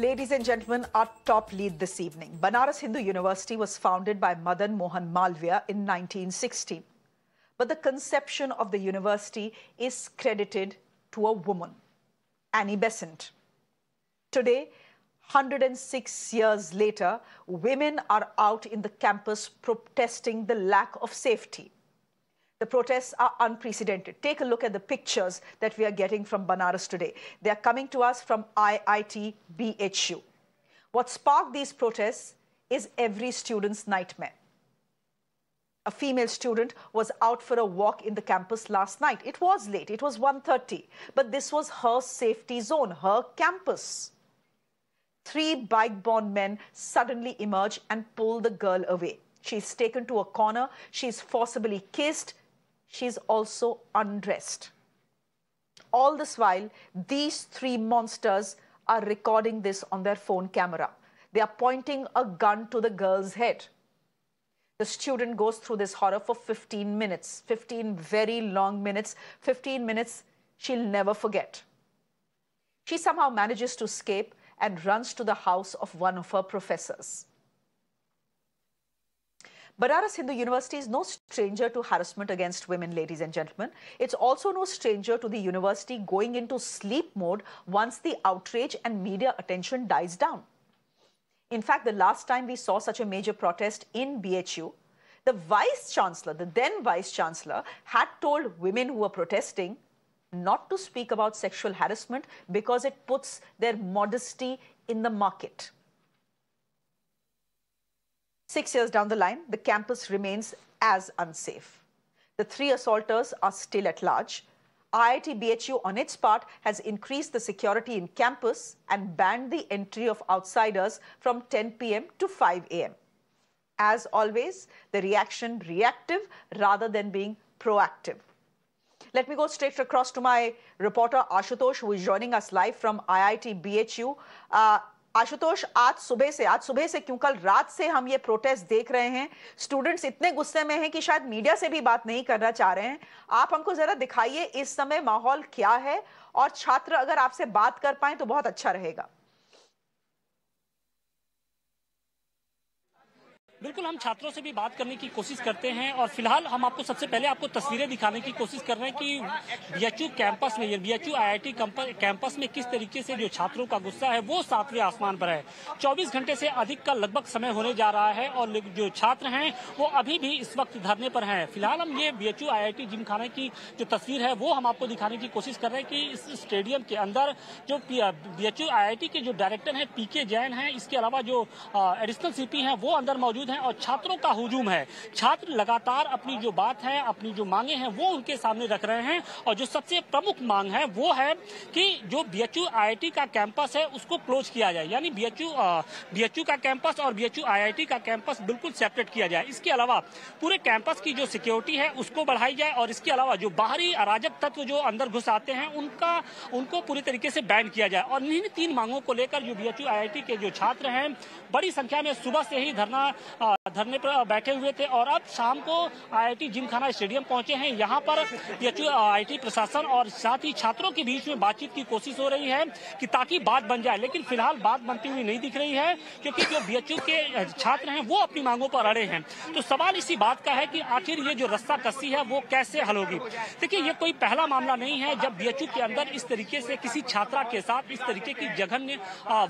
Ladies and gentlemen, our top lead this evening. Banaras Hindu University was founded by Madan Mohan Malviya in 1916. But the conception of the university is credited to a woman, Annie Besant. Today, 106 years later, women are out in the campus protesting the lack of safety. The protests are unprecedented. Take a look at the pictures that we are getting from Banaras today. They are coming to us from IIT BHU. What sparked these protests is every student's nightmare. A female student was out for a walk in the campus last night. It was late. It was 1:30. But this was her safety zone, her campus. 3 bike-borne men suddenly emerge and pull the girl away. She's taken to a corner. She's forcibly kissed. She's also undressed. All this while, these 3 monsters are recording this on their phone camera. They are pointing a gun to the girl's head. The student goes through this horror for 15 minutes, 15 very long minutes, 15 minutes she'll never forget. She somehow manages to escape and runs to the house of one of her professors. Banaras Hindu University is no stranger to harassment against women, ladies and gentlemen. It's also no stranger to the university going into sleep mode once the outrage and media attention dies down. In fact, the last time we saw such a major protest in BHU, the vice-chancellor, the then vice-chancellor, had told women who were protesting not to speak about sexual harassment because it puts their modesty in the market. 6 years down the line, the campus remains as unsafe. The 3 assaulters are still at large. IIT BHU, on its part, has increased the security in campus and banned the entry of outsiders from 10 p.m. to 5 a.m. As always, the reaction reactive rather than being proactive. Let me go straight across to my reporter Ashutosh, who is joining us live from IIT BHU. Ashutosh, आज सुबह से क्यों कल रात से हम ये protest देख रहे हैं, स्टूडेंट्स इतने गुस्से में हैं कि शायद मीडिया से भी बात नहीं करना चाह रहे हैं. आप हमको जरा दिखाइए इस समय माहौल क्या है, और छात्र अगर आपसे बात कर पाएं तो बहुत अच्छा रहेगा. बिल्कुल, हम छात्रों से भी बात करने की कोशिश करते हैं और फिलहाल हम आपको सबसे पहले आपको तस्वीरें दिखाने की कोशिश कर रहे हैं कि बीएचयू कैंपस में, बीएचयू आईआईटी कैंपस में किस तरीके से जो छात्रों का गुस्सा है वो 7वें आसमान पर है. 24 घंटे से अधिक का लगभग समय होने जा रहा है और जो छात्र हैं वो अभी भी इस वक्त धरने पर हैं. फिलहाल हम ये बीएचयू आईआईटी जिमखाना की जो तस्वीर है वो हम आपको दिखाने की कोशिश कर रहे हैं कि इस स्टेडियम के अंदर जो बीएचयू आईआईटी के जो डायरेक्टर हैं पीके जैन हैं, इसके अलावा जो एडिशनल सीपी हैं वो अंदर मौजूद हैं और छात्रों का हुजूम है. छात्र लगातार अपनी जो बात है, अपनी जो मांगे हैं वो उनके सामने रख रहे हैं और जो सबसे प्रमुख मांग है वो है कि जो बीएचयू आईआईटी का कैंपस है उसको क्लोज किया जाए, यानी बीएचयू का कैंपस और बीएचयू आईआईटी का कैंपस बिल्कुल सेपरेट किया जाए. इसके अलावा पूरे कैंपस की जो सिक्योरिटी है उसको बढ़ाई जाए और इसके अलावा जो बाहरी अराजक तत्व जो अंदर घुस आते हैं उनको पूरी तरीके से बैन किया जाए. और इन्हीं 3 मांगों को लेकर जो बीएचयू आईआईटी के जो छात्र हैं बड़ी संख्या में सुबह से ही धरने पर बैठे हुए थे और अब शाम को आईआईटी जिमखाना स्टेडियम पहुंचे हैं. यहाँ पर बीएचयू आईआईटी प्रशासन और साथ ही छात्रों के बीच में बातचीत की कोशिश हो रही है कि ताकि बात बन जाए, लेकिन फिलहाल बात बनती हुई नहीं दिख रही है क्योंकि जो बीएचयू के छात्र हैं वो अपनी मांगों पर अड़े हैं. तो सवाल इसी बात का है कि आखिर ये जो रस्साकसी है वो कैसे हल होगी. देखिए, ये कोई पहला मामला नहीं है जब बीएचयू के अंदर इस तरीके से किसी छात्रा के साथ इस तरीके की जघन्य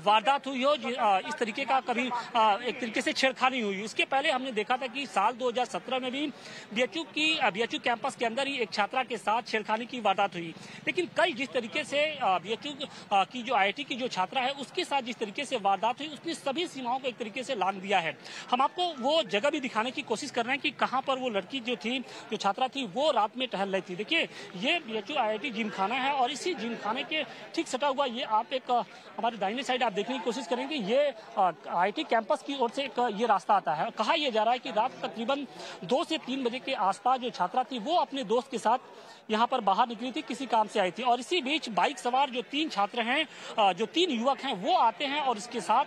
वारदात हुई हो, इस तरीके का कभी एक तरीके से छेड़खानी हुई. इसके पहले हमने देखा था कि साल 2017 में भी बीएचयू कैंपस के अंदर ही एक छात्रा के साथ छेड़खानी की वारदात हुई. लेकिन कल जिस तरीके से बीएचयू की जो आईआईटी की जो छात्रा है उसके साथ जिस तरीके से वारदात हुई उसने सभी सीमाओं को एक तरीके से लांघ दिया है. हम आपको वो जगह भी दिखाने की कोशिश कर रहे हैं कि कहां पर वो लड़की जो छात्रा थी वो रात में टहल रही थी. देखिए, ये बीएचयू आईआईटी जिमखाना है और इसी जिमखाने के ठीक सटा हुआ ये हमारे दाहिने साइड आप देखने की कोशिश करेंगे, ये आईआईटी कैंपस की ओर से एक ये रास्ता आता जाता है। कहा यह जा रहा है कि रात तकरीबन 2 से 3 बजे के आसपास जो छात्रा थी वो अपने दोस्त के साथ यहाँ पर बाहर निकली थी, किसी काम से आई थी, और इसी बीच बाइक सवार जो 3 छात्र हैं, जो 3 युवक हैं, वो आते हैं और इसके साथ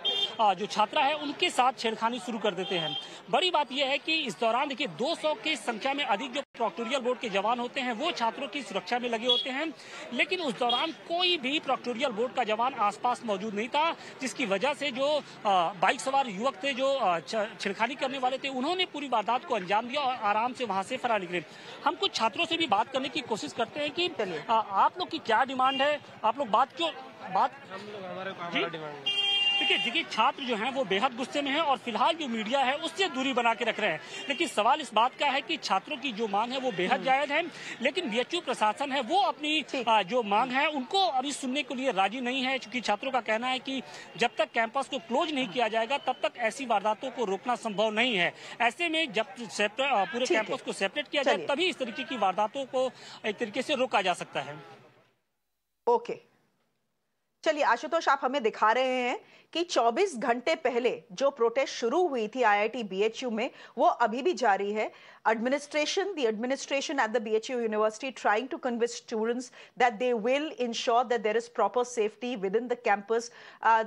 जो छात्रा है उनके साथ छेड़खानी शुरू कर देते हैं। बड़ी बात यह है कि इस दौरान देखिए 200 की संख्या में अधिक जो प्रोक्टोरियल बोर्ड के जवान होते हैं वो छात्रों की सुरक्षा में लगे होते हैं, लेकिन उस दौरान कोई भी प्रोक्टोरियल बोर्ड का जवान आसपास मौजूद नहीं था, जिसकी वजह से जो बाइक सवार युवक थे, जो छेड़खानी करने वाले थे, उन्होंने पूरी वारदात को अंजाम दिया और आराम से वहां से फरार निकले। हम कुछ छात्रों से भी बात करने की कोशिश करते हैं कि आप लोग की क्या डिमांड है, आप लोग देखिए छात्र जो हैं वो बेहद गुस्से में हैं और फिलहाल जो मीडिया है उससे दूरी बना के रख रहे हैं, लेकिन सवाल इस बात का है कि छात्रों की जो मांग है वो बेहद जायज है, लेकिन बीएचयू प्रशासन है वो अपनी जो मांग है उनको अभी सुनने के लिए राजी नहीं है, क्योंकि छात्रों का कहना है कि जब तक कैंपस को क्लोज नहीं किया जाएगा तब तक ऐसी वारदातों को रोकना संभव नहीं है। ऐसे में जब पूरे कैंपस को सेपरेट किया जाए तभी इस तरीके की वारदातों को एक तरीके से रोका जा सकता है। ओके, चलिए आशुतोष, आप हमें दिखा रहे हैं कि 24 घंटे पहले जो प्रोटेस्ट शुरू हुई थी आईआईटी बीएचयू में वो अभी भी जारी है। The administration at the BHU University trying to convince students that they will ensure that there is proper safety within the campus.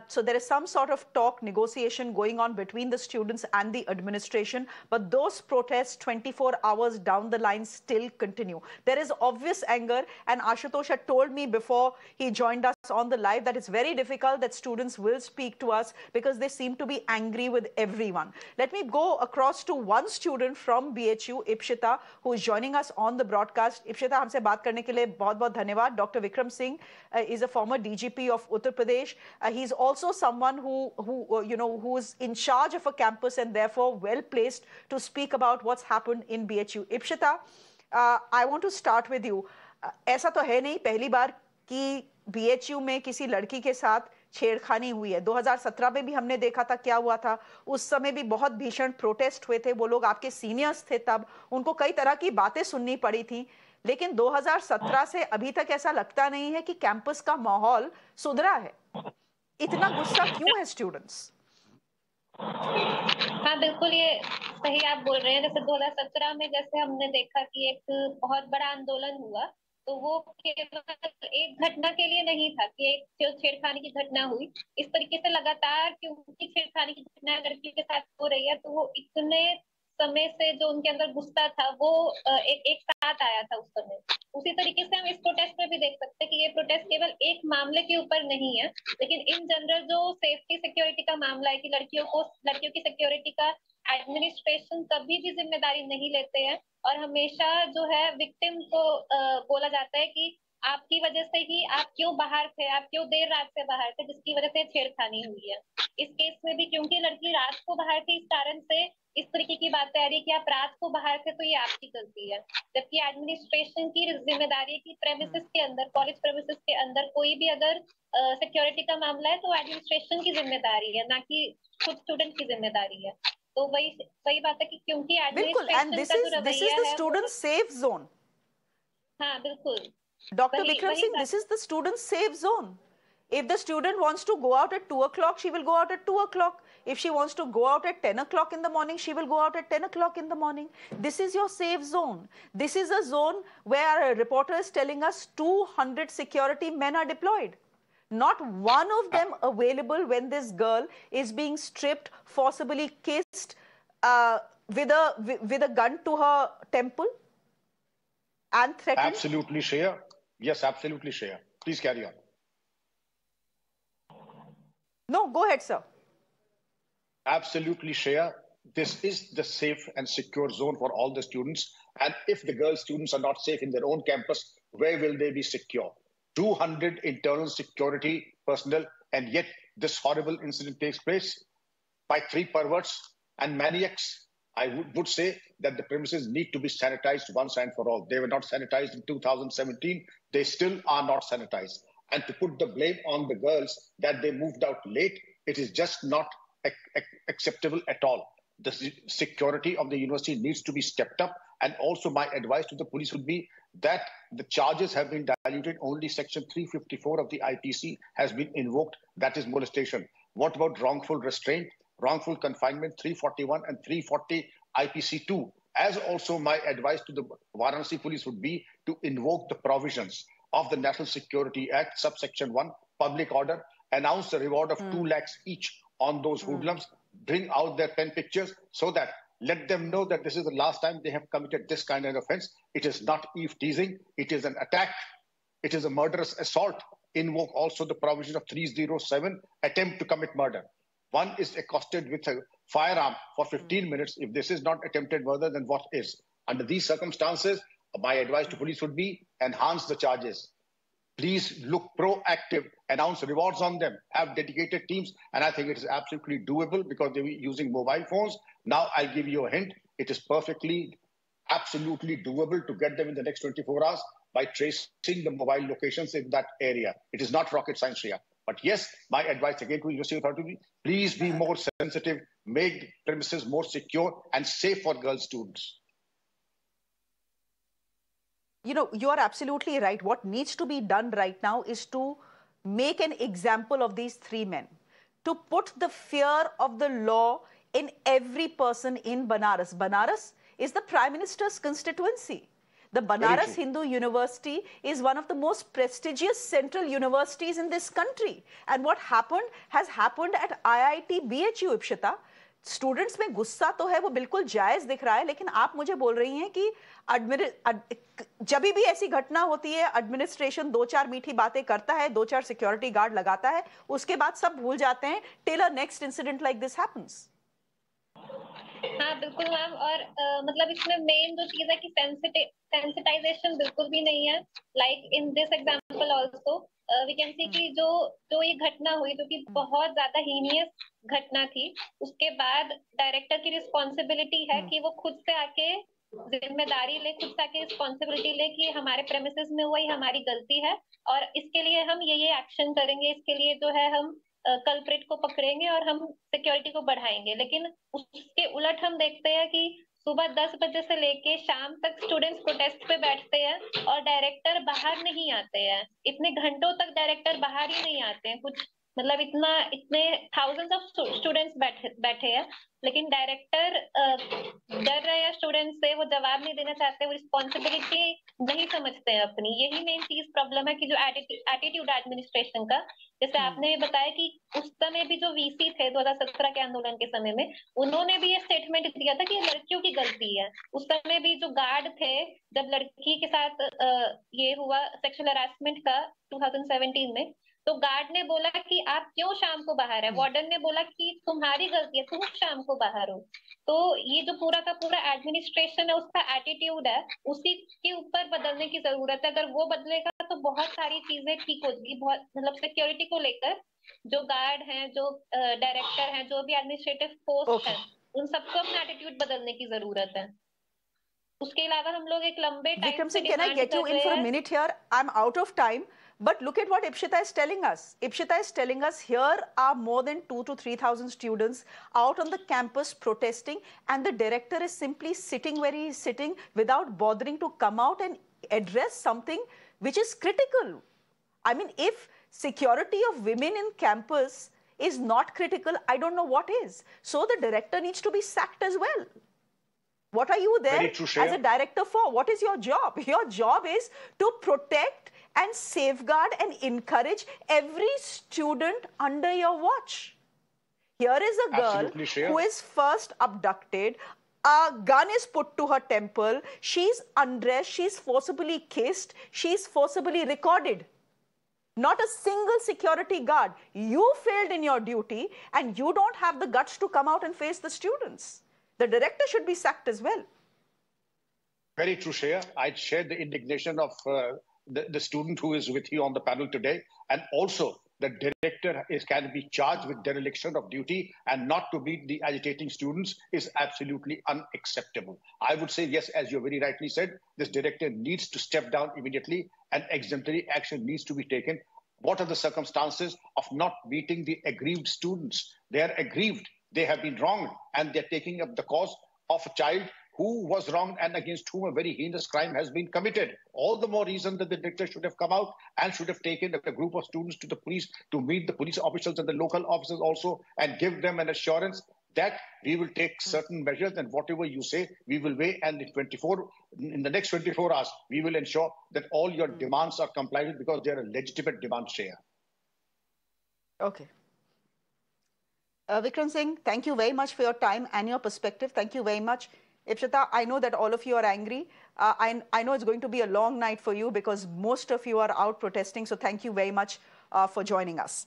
So there is some sort of talk, negotiation going on between the students and the administration. But those protests 24 hours down the line still continue. There is obvious anger, and Ashutosh had told me before he joined us on the live that it's very difficult that students will speak to us because they seem to be angry with everyone. Let me go across to one student from BHU, Ipshita, who is joining us on the broadcast. Ipshita, हमसे बात करने के लिए बहुत-बहुत धन्यवाद. Dr. Vikram Singh is a former DGP of Uttar Pradesh. He's also someone who is in charge of a campus and therefore well placed to speak about what's happened in BHU. Ipshita, I want to start with you. ऐसा तो है नहीं पहली बार कि BHU में किसी लड़की के साथ छेड़खानी हुई है। 2017 में भी हमने देखा था क्या हुआ था, उस समय भी बहुत भीषण प्रोटेस्ट हुए थे, वो लोग आपके सीनियर्स थे तब, उनको कई तरह की बातें सुननी पड़ी थी, लेकिन 2017 से अभी तक ऐसा लगता नहीं है कि कैंपस का माहौल सुधरा है। इतना गुस्सा क्यों है स्टूडेंट्स? हाँ बिल्कुल, ये सही आप बोल रहे हैं। जैसे 2017 में जैसे हमने देखा कि एक बहुत बड़ा आंदोलन हुआ, तो वो केवल एक घटना के लिए नहीं था कि एक जो छेड़खानी की घटना हुई, इस तरीके से लगातार क्योंकि छेड़खानी की घटना लड़की के साथ हो रही है, तो वो इतने समय से जो उनके अंदर गुस्सा था वो एक साथ आया था उस समय। उसी तरीके से हम इस प्रोटेस्ट में भी देख सकते हैं कि ये प्रोटेस्ट केवल एक मामले के ऊपर नहीं है, लेकिन इन जनरल जो सेफ्टी सिक्योरिटी का मामला है कि लड़कियों की सिक्योरिटी का एडमिनिस्ट्रेशन कभी भी जिम्मेदारी नहीं लेते हैं, और हमेशा जो है विक्टिम को बोला जाता है कि आपकी वजह से ही आप क्यों बाहर थे, आप क्यों देर रात से बाहर थे, जिसकी वजह से छेड़खानी हुई है। इस केस में भी क्योंकि लड़की रात को बाहर थी, इस कारण से इस तरीके की बातें आ रही है कि आप रात को बाहर थे तो ये आपकी गलती है, जबकि एडमिनिस्ट्रेशन की जिम्मेदारी है कि प्रेमिसेस के अंदर, कॉलेज प्रेमिसेस के अंदर कोई भी अगर सिक्योरिटी का मामला है तो एडमिनिस्ट्रेशन की जिम्मेदारी है, ना कि खुद स्टूडेंट की जिम्मेदारी है। तो वही बात है कि क्योंकि एडमिनिस्ट्रेशन का जो रवैया है, स्टूडेंट सेफ जोन। हाँ बिल्कुल Dr. Vikram Singh, this is the student safe zone. If the student wants to go out at 2 o'clock, she will go out at 2 o'clock. If she wants to go out at 10 o'clock in the morning, she will go out at 10 o'clock in the morning. This is your safe zone. This is a zone where a reporter is telling us 200 security men are deployed. Not one of them available when this girl is being stripped, forcibly kissed, with a gun to her temple and threatened. Absolutely, Shreya. Yes, absolutely, Shreya. Please carry on. No, go ahead, sir. Absolutely, Shreya. This is the safe and secure zone for all the students. And if the girl students are not safe in their own campus, where will they be secure? 200 internal security personnel, and yet this horrible incident takes place by 3 perverts and maniacs. I would say that the premises need to be sanitized once and for all. They were not sanitized in 2017. They still are not sanitized. And to put the blame on the girls that they moved out late, it is just not acceptable at all. The security of the university needs to be stepped up. And also my advice to the police would be that the charges have been diluted. Only section 354 of the IPC has been invoked. That is molestation. What about wrongful restraint? wrongful confinement 341 and 340 IPC2. As also my advice to the Varanasi police would be to invoke the provisions of the National Security Act, subsection 1, public order, announce the reward of 2 lakhs each on those hoodlums, bring out their pen pictures so that let them know that this is the last time they have committed this kind of offense. It is not eve teasing. It is an attack. It is a murderous assault. Invoke also the provision of 307, attempt to commit murder. One is accosted with a firearm for 15 minutes. If this is not attempted murder, then what is? Under these circumstances, my advice to police would be enhance the charges. Please look proactive, announce rewards on them, have dedicated teams. And I think it is absolutely doable because they were using mobile phones. Now I'll give you a hint. It is absolutely doable to get them in the next 24 hours by tracing the mobile locations in that area. It is not rocket science here. But yes, my advice again to University Authority, please be more sensitive, make premises more secure and safe for girl students. You know, you are absolutely right. What needs to be done right now is to make an example of these 3 men, to put the fear of the law in every person in Banaras. Banaras is the Prime Minister's constituency. The Banaras Hindu University is one of the most prestigious central universities in this country. And what happened has happened at IIT BHU, Ipshita. Students में गुस्सा तो है, वो बिल्कुल जायज दिख रहा है, लेकिन आप मुझे बोल रही हैं कि जब भी ऐसी घटना होती है, एडमिनिस्ट्रेशन 2-4 मीठी बातें करता है, 2-4 सिक्योरिटी गार्ड लगाता है, उसके बाद सब भूल जाते हैं till a next incident like this happens. हाँ बिल्कुल मैम. और मतलब इसमें मेन जो चीज है कि सेंसिटाइजेशन बिल्कुल भी नहीं है. Like in this example also we can see कि जो ये घटना हुई जो कि बहुत ज्यादा हीनियस घटना थी, उसके बाद डायरेक्टर की रिस्पॉन्सिबिलिटी है कि वो खुद से आके जिम्मेदारी ले, खुद से आके रिस्पॉन्सिबिलिटी ले कि हमारे प्रेमिसेस में हुआ, हमारी गलती है और इसके लिए हम ये एक्शन करेंगे, इसके लिए जो है हम कल्प्रिट को पकड़ेंगे और हम सिक्योरिटी को बढ़ाएंगे. लेकिन उसके उलट हम देखते हैं कि सुबह 10 बजे से लेके शाम तक स्टूडेंट्स प्रोटेस्ट पे बैठते हैं और डायरेक्टर बाहर नहीं आते हैं. इतने घंटों तक डायरेक्टर बाहर ही नहीं आते हैं. कुछ मतलब इतने थाउजेंड्स ऑफ स्टूडेंट्स बैठे हैं, लेकिन डायरेक्टर डर रहे हैं स्टूडेंट्स से, वो जवाब नहीं देना चाहते, वो रिस्पॉन्सिबिलिटी नहीं समझते हैं अपनी. यही मेन चीज प्रॉब्लम है कि जो एटीट्यूड एडमिनिस्ट्रेशन का, जैसे आपने बताया कि उस समय भी जो वीसी थे 2017 के आंदोलन के समय में, उन्होंने भी ये स्टेटमेंट दिया था कि ये लड़कियों की गलती है. उस समय भी जो गार्ड थे, जब लड़की के साथ ये हुआ सेक्सुअल हरासमेंट का 2017 में, तो गार्ड ने बोला कि आप क्यों शाम को बाहर है. वार्डन ने बोला कि तुम्हारी गलती है, तुम शाम को बाहर हो. तो ये जो पूरा का पूरा एडमिनिस्ट्रेशन है, उसका एटीट्यूड है, उसी के ऊपर बदलने की जरूरत है. अगर वो बदलेगा तो बहुत सारी चीजें ठीक होगी. बहुत मतलब सिक्योरिटी को लेकर जो गार्ड हैं, जो डायरेक्टर हैं, जो भी एडमिनिस्ट्रेटिव पोस्ट हैं, उन सबको अपना एटीट्यूड बदलने की जरूरत है. उसके अलावा हम लोग एक लंबे टाइम से can I get you in for a minute here? I'm out of time. But look at what Ipshita is telling us. Ipshita is telling us here are more than 2,000 to 3,000 students out on the campus protesting, and the director is simply sitting where he is sitting without bothering to come out and address something which is critical. I mean, if security of women in campus is not critical, I don't know what is. So the director needs to be sacked as well. What are you there as a director for? What is your job? Your job is to protect and safeguard and encourage every student under your watch. Here is a girl who is first abducted. A gun is put to her temple. She's undressed. She's forcibly kissed. She's forcibly recorded. Not a single security guard. You failed in your duty and you don't have the guts to come out and face the students. The director should be sacked as well. Very true, Shreya. I'd share the indignation of the student who is with you on the panel today. And also, the director can be charged with dereliction of duty and not to meet the agitating students is absolutely unacceptable. I would say, yes, as you very rightly said, this director needs to step down immediately and exemplary action needs to be taken. What are the circumstances of not meeting the aggrieved students? They are aggrieved. They have been wronged and they're taking up the cause of a child who was wronged and against whom a very heinous crime has been committed. All the more reason that the director should have come out and should have taken a group of students to the police to meet the police officials and the local officers also and give them an assurance that we will take certain measures, and whatever you say, we will weigh, and in the next 24 hours, we will ensure that all your demands are complied with because they are a legitimate demand share. Okay. Vikram Singh, thank you very much for your time and your perspective. Thank you very much. Ipshita, I know that all of you are angry. I know it's going to be a long night for you because most of you are out protesting. So thank you very much for joining us.